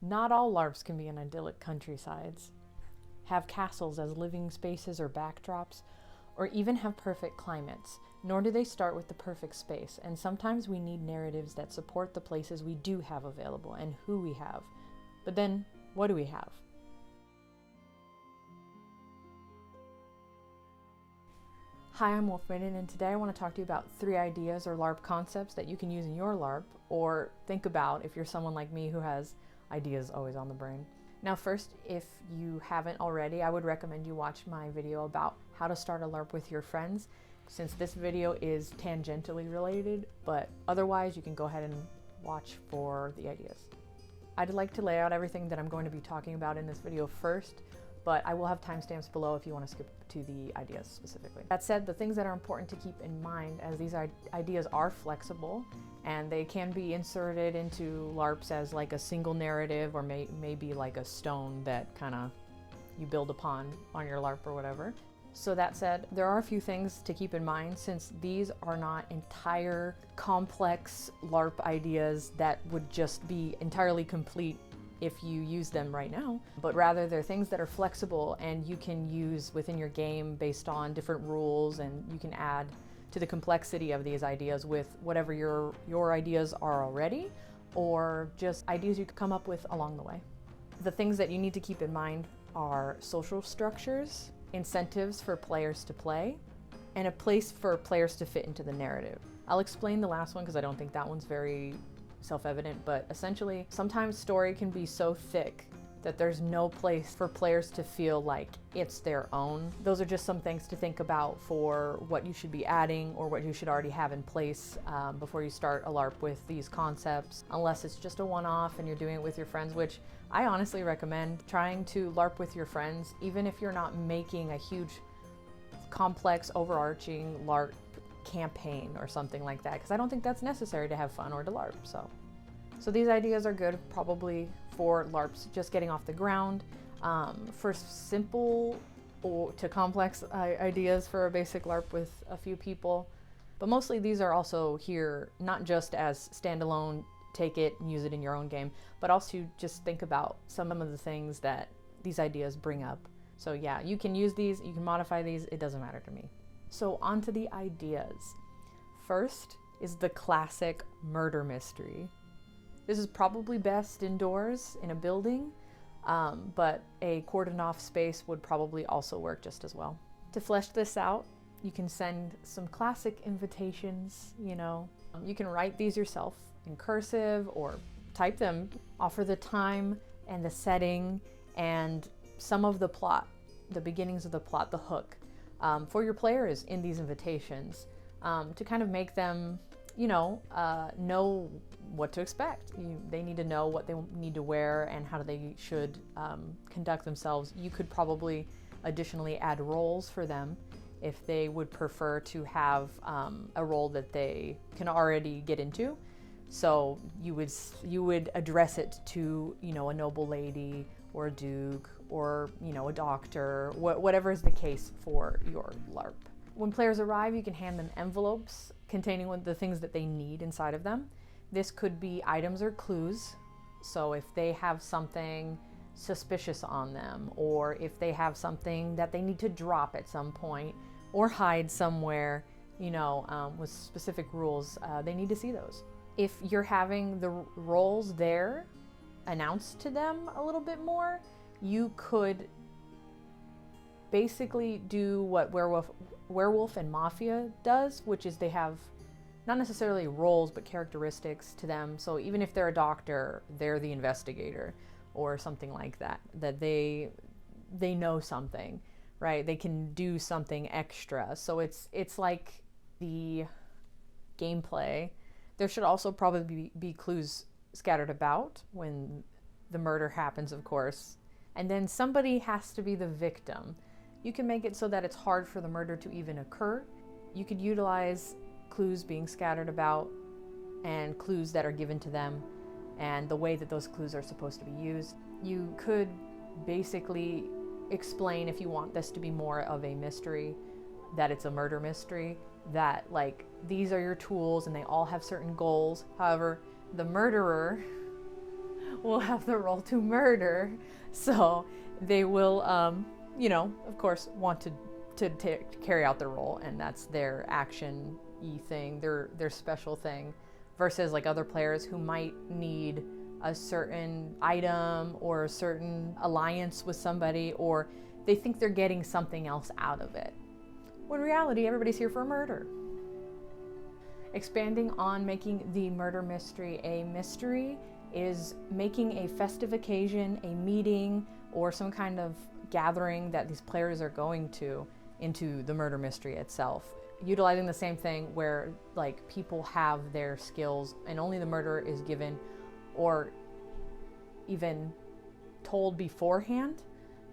Not all LARPs can be in idyllic countrysides, have castles as living spaces or backdrops, or even have perfect climates, nor do they start with the perfect space, and sometimes we need narratives that support the places we do have available and who we have. But then, what do we have? Hi, I'm WolfMaiden, and today I want to talk to you about 3 ideas or LARP concepts that you can use in your LARP, or think about if you're someone like me who has ideas always on the brain. Now first, if you haven't already, I would recommend you watch my video about how to start a LARP with your friends, since this video is tangentially related, but otherwise you can go ahead and watch for the ideas. I'd like to lay out everything that I'm going to be talking about in this video first, but I will have timestamps below if you want to skip to the ideas specifically. That said, the things that are important to keep in mind, as these ideas are flexible and they can be inserted into LARPs as like a single narrative, or maybe like a stone that kind of you build upon on your LARP or whatever. So that said, there are a few things to keep in mind, since these are not entire complex LARP ideas that would just be entirely complete if you use them right now, but rather they're things that are flexible and you can use within your game based on different rules, and you can add to the complexity of these ideas with whatever your ideas are already, or just ideas you could come up with along the way. The things that you need to keep in mind are social structures, incentives for players to play, and a place for players to fit into the narrative. I'll explain the last one because I don't think that one's very self-evident, but essentially sometimes story can be so thick that there's no place for players to feel like it's their own. Those are just some things to think about for what you should be adding or what you should already have in place before you start a LARP with these concepts, unless it's just a one-off and you're doing it with your friends, which I honestly recommend trying to LARP with your friends, even if you're not making a huge complex overarching LARP campaign or something like that, because I don't think that's necessary to have fun or to LARP. So these ideas are good probably for LARPs just getting off the ground. For simple to complex ideas for a basic LARP with a few people, but mostly these are also here not just as standalone, take it and use it in your own game, but also just think about some of the things that these ideas bring up. So yeah, you can use these, you can modify these, it doesn't matter to me. So on to the ideas. First is the classic murder mystery. This is probably best indoors in a building, but a cordoned off space would probably also work just as well. To flesh this out, you can send some classic invitations, you know. You can write these yourself in cursive or type them, offer the time and the setting and some of the plot, the beginnings of the plot, the hook, for your players in these invitations, to kind of make them, you know what to expect. They need to know what they need to wear and how they should conduct themselves. You could probably additionally add roles for them if they would prefer to have a role that they can already get into. So you would address it to, you know, a noble lady or a duke or, you know, a doctor, whatever is the case for your LARP. When players arrive, you can hand them envelopes containing the things that they need inside of them. This could be items or clues. So if they have something suspicious on them, or if they have something that they need to drop at some point or hide somewhere, you know, with specific rules, they need to see those. If you're having the roles there announced to them a little bit more, you could basically do what Werewolf and Mafia does, which is they have not necessarily roles but characteristics to them. So even if they're a doctor, they're the investigator or something like that, that they know something, right? They can do something extra. So it's like the gameplay. There should also probably be clues scattered about when the murder happens, of course. And then somebody has to be the victim. You can make it so that it's hard for the murder to even occur. You could utilize clues being scattered about and clues that are given to them and the way that those clues are supposed to be used. You could basically explain, if you want this to be more of a mystery, that it's a murder mystery, that like these are your tools and they all have certain goals. However, the murderer will have the role to murder. So they will, you know, of course, want to carry out their role, and that's their action-y thing, their special thing, versus like other players who might need a certain item or a certain alliance with somebody, or they think they're getting something else out of it. When in reality, everybody's here for a murder. Expanding on making the murder mystery a mystery is making a festive occasion, a meeting, or some kind of gathering that these players are going to into the murder mystery itself. Utilizing the same thing where like people have their skills and only the murderer is given or even told beforehand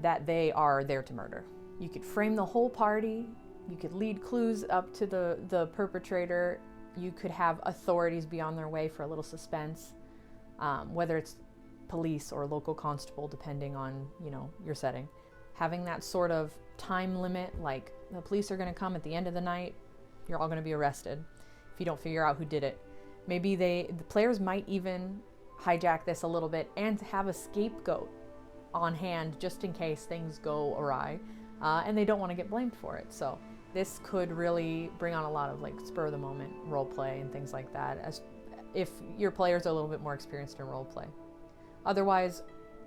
that they are there to murder. You could frame the whole party, you could lead clues up to the perpetrator, you could have authorities be on their way for a little suspense, whether it's police or local constable, depending on, you know, your setting. Having that sort of time limit, like the police are going to come at the end of the night, you're all going to be arrested if you don't figure out who did it. Maybe the players might even hijack this a little bit and have a scapegoat on hand just in case things go awry, and they don't want to get blamed for it. So this could really bring on a lot of like spur of the moment role play and things like that, as if your players are a little bit more experienced in role play. Otherwise,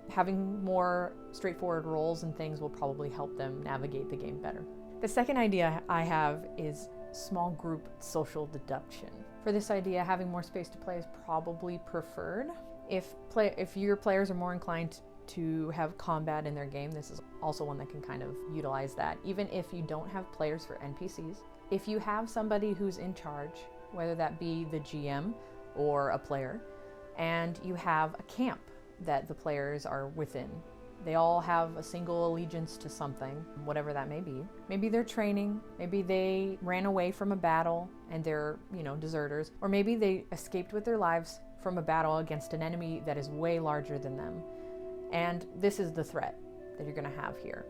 having more straightforward roles and things will probably help them navigate the game better. The second idea I have is small group social deduction. For this idea, having more space to play is probably preferred. If your players are more inclined to have combat in their game, this is also one that can kind of utilize that. Even if you don't have players for NPCs, if you have somebody who's in charge, whether that be the GM or a player, and you have a camp that the players are within, they all have a single allegiance to something, whatever that may be. Maybe they're training, maybe they ran away from a battle and they're, you know, deserters, or maybe they escaped with their lives from a battle against an enemy that is way larger than them. And this is the threat that you're going to have here.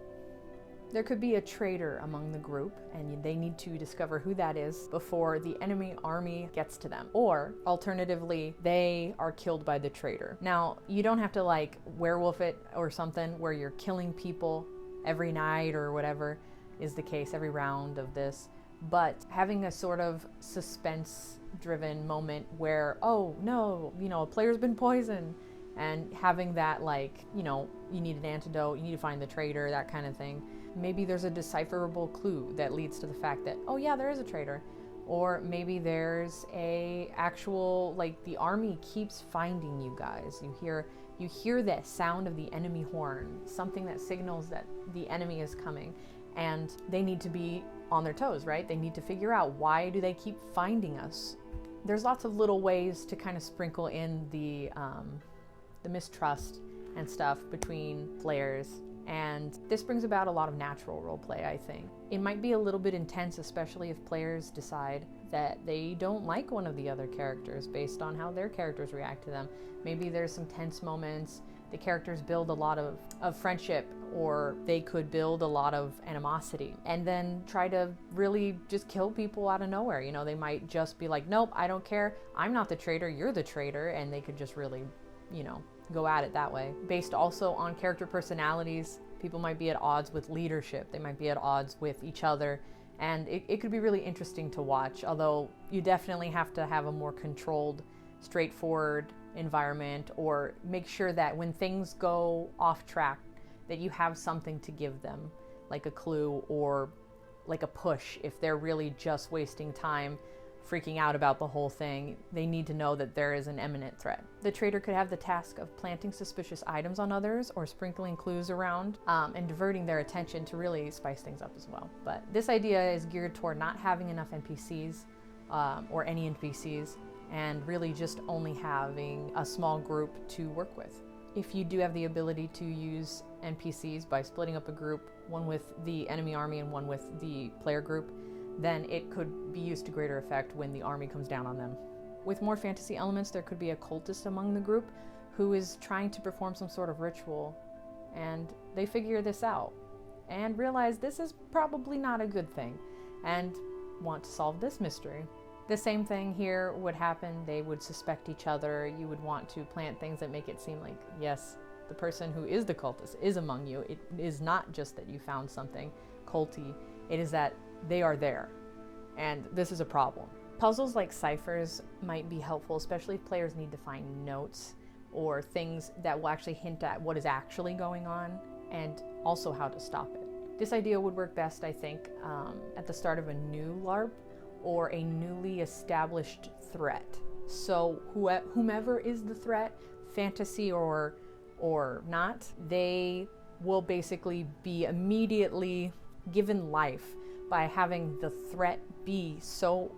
There could be a traitor among the group, and they need to discover who that is before the enemy army gets to them. Or, alternatively, they are killed by the traitor. Now, you don't have to like werewolf it or something where you're killing people every night or whatever is the case, every round of this. But having a sort of suspense-driven moment where, oh no, you know, a player's been poisoned, and having that like, you know, you need an antidote, you need to find the traitor, that kind of thing. Maybe there's a decipherable clue that leads to the fact that, oh yeah, there is a traitor. Or maybe there's a actual, like, the army keeps finding you guys. You hear that sound of the enemy horn, something that signals that the enemy is coming, and they need to be on their toes, right? They need to figure out, why do they keep finding us? There's lots of little ways to kind of sprinkle in the mistrust and stuff between players, and this brings about a lot of natural roleplay, I think. It might be a little bit intense, especially if players decide that they don't like one of the other characters based on how their characters react to them. Maybe there's some tense moments, the characters build a lot of friendship, or they could build a lot of animosity, and then try to really just kill people out of nowhere. You know, they might just be like, nope, I don't care, I'm not the traitor, you're the traitor, and they could just really, you know, go at it that way. Based also on character personalities, people might be at odds with leadership, they might be at odds with each other, and it could be really interesting to watch, although you definitely have to have a more controlled, straightforward environment, or make sure that when things go off track, that you have something to give them, like a clue or like a push. If they're really just wasting time freaking out about the whole thing, they need to know that there is an imminent threat. The traitor could have the task of planting suspicious items on others, or sprinkling clues around, and diverting their attention to really spice things up as well. But this idea is geared toward not having enough NPCs, or any NPCs, and really just only having a small group to work with. If you do have the ability to use NPCs by splitting up a group, one with the enemy army and one with the player group, then it could be used to greater effect when the army comes down on them. With more fantasy elements, there could be a cultist among the group who is trying to perform some sort of ritual, and they figure this out and realize this is probably not a good thing and want to solve this mystery. The same thing here would happen. They would suspect each other. You would want to plant things that make it seem like, yes, the person who is the cultist is among you. It is not just that you found something culty. It is that they are there. And this is a problem. Puzzles like ciphers might be helpful, especially if players need to find notes or things that will actually hint at what is actually going on and also how to stop it. This idea would work best, I think, at the start of a new LARP or a newly established threat. So whomever is the threat, fantasy or not, they will basically be immediately given life by having the threat be so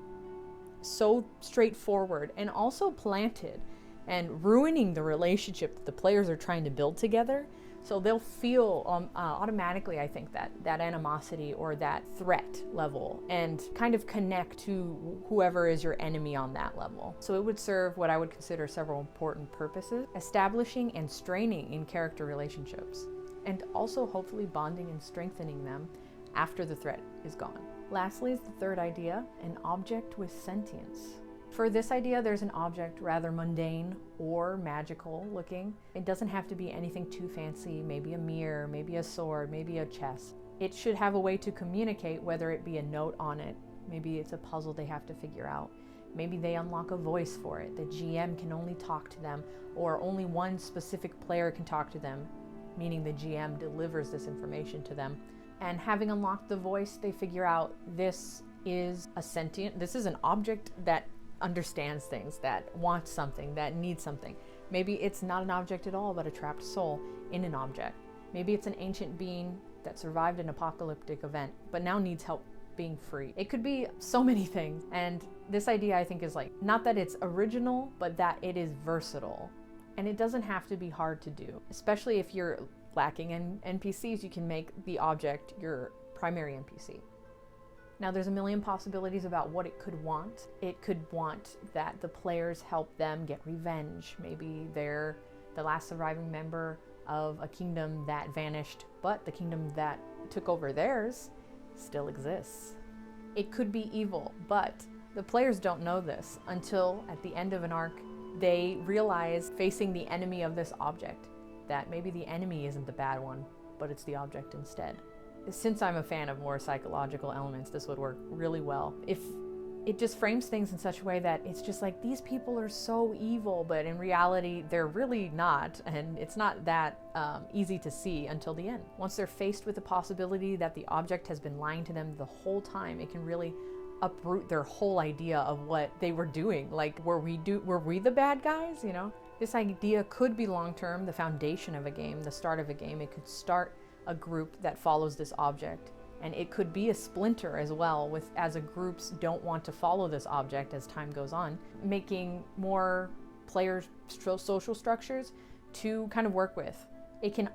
straightforward and also planted and ruining the relationship that the players are trying to build together. So they'll feel automatically, I think, that animosity or that threat level and kind of connect to whoever is your enemy on that level. So it would serve what I would consider several important purposes: establishing and straining in character relationships, and also hopefully bonding and strengthening them after the threat is gone. Lastly is the third idea, an object with sentience. For this idea, there's an object rather mundane or magical looking. It doesn't have to be anything too fancy, maybe a mirror, maybe a sword, maybe a chest. It should have a way to communicate, whether it be a note on it, maybe it's a puzzle they have to figure out, maybe they unlock a voice for it. The GM can only talk to them, or only one specific player can talk to them, meaning the GM delivers this information to them. And having unlocked the voice, they figure out this is an object that understands things, that wants something, that needs something. Maybe it's not an object at all, but a trapped soul in an object. Maybe it's an ancient being that survived an apocalyptic event, but now needs help being free. It could be so many things. And this idea, I think, is like, not that it's original, but that it is versatile. And it doesn't have to be hard to do, especially if you're lacking in NPCs. You can make the object your primary NPC. Now there's a million possibilities about what it could want. It could want that the players help them get revenge. Maybe they're the last surviving member of a kingdom that vanished, but the kingdom that took over theirs still exists. It could be evil, but the players don't know this until at the end of an arc they realize, facing the enemy of this object, that maybe the enemy isn't the bad one, but it's the object instead. Since I'm a fan of more psychological elements, this would work really well. If it just frames things in such a way that it's just like, these people are so evil, but in reality, they're really not. And it's not that easy to see until the end. Once they're faced with the possibility that the object has been lying to them the whole time, it can really uproot their whole idea of what they were doing. Like, were we the bad guys, you know? This idea could be long-term, the foundation of a game, the start of a game. It could start a group that follows this object, and it could be a splinter as well, as groups don't want to follow this object as time goes on, making more players' social structures to kind of work with. It can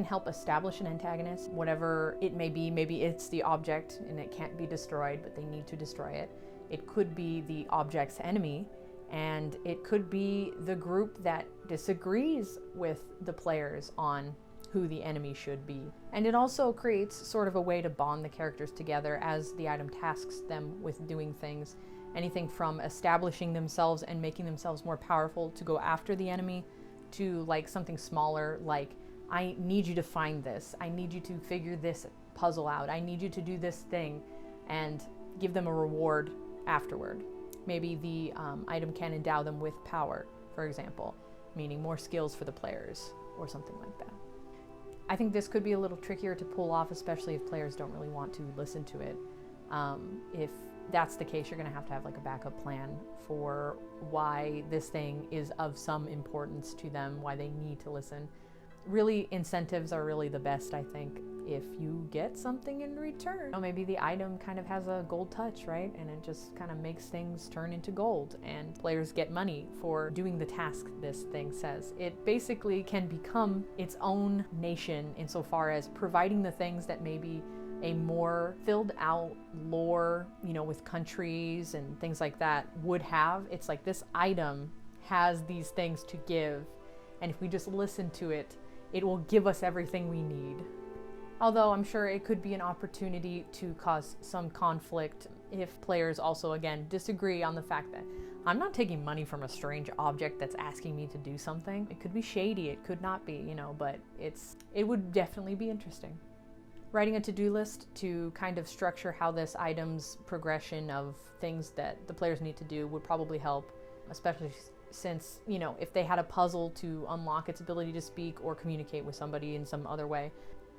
help establish an antagonist, whatever it may be. Maybe it's the object and it can't be destroyed, but they need to destroy it. It could be the object's enemy, and it could be the group that disagrees with the players on who the enemy should be. And it also creates sort of a way to bond the characters together as the item tasks them with doing things. Anything from establishing themselves and making themselves more powerful to go after the enemy, to like something smaller, like, I need you to find this, I need you to figure this puzzle out, I need you to do this thing, and give them a reward afterward. Maybe the item can endow them with power, for example, meaning more skills for the players or something like that. I think this could be a little trickier to pull off, especially if players don't really want to listen to it. If that's the case, you're going to have like a backup plan for why this thing is of some importance to them, why they need to listen. Really, incentives are really the best, I think, if you get something in return. Maybe the item kind of has a gold touch, right? And it just kind of makes things turn into gold, and players get money for doing the task this thing says. It basically can become its own nation insofar as providing the things that maybe a more filled out lore, with countries and things like that would have. It's like, this item has these things to give, and if we just listen to it, it will give us everything we need. Although I'm sure it could be an opportunity to cause some conflict if players also, again, disagree on the fact that I'm not taking money from a strange object that's asking me to do something. It could be shady, it could not be, you know, but it would definitely be interesting. Writing a to-do list to kind of structure how this item's progression of things that the players need to do would probably help, especially since, you know, if they had a puzzle to unlock its ability to speak or communicate with somebody in some other way,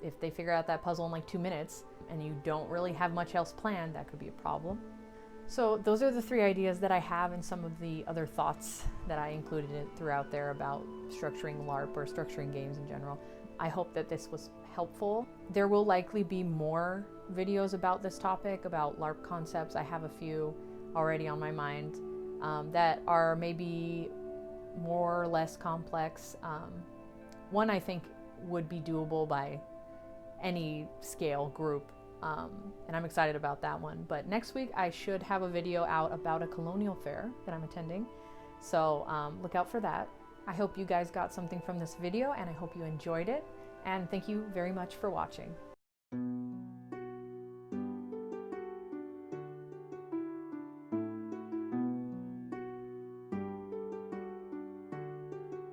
if they figure out that puzzle in like 2 minutes and you don't really have much else planned, that could be a problem. So those are the 3 ideas that I have, and some of the other thoughts that I included throughout there about structuring LARP or structuring games in general. I hope that this was helpful. There will likely be more videos about this topic, about LARP concepts. I have a few already on my mind that are maybe more or less complex. One I think would be doable by any scale group, and I'm excited about that one. But next week I should have a video out about a colonial fair that I'm attending, so look out for that. I hope you guys got something from this video, and I hope you enjoyed it, and thank you very much for watching.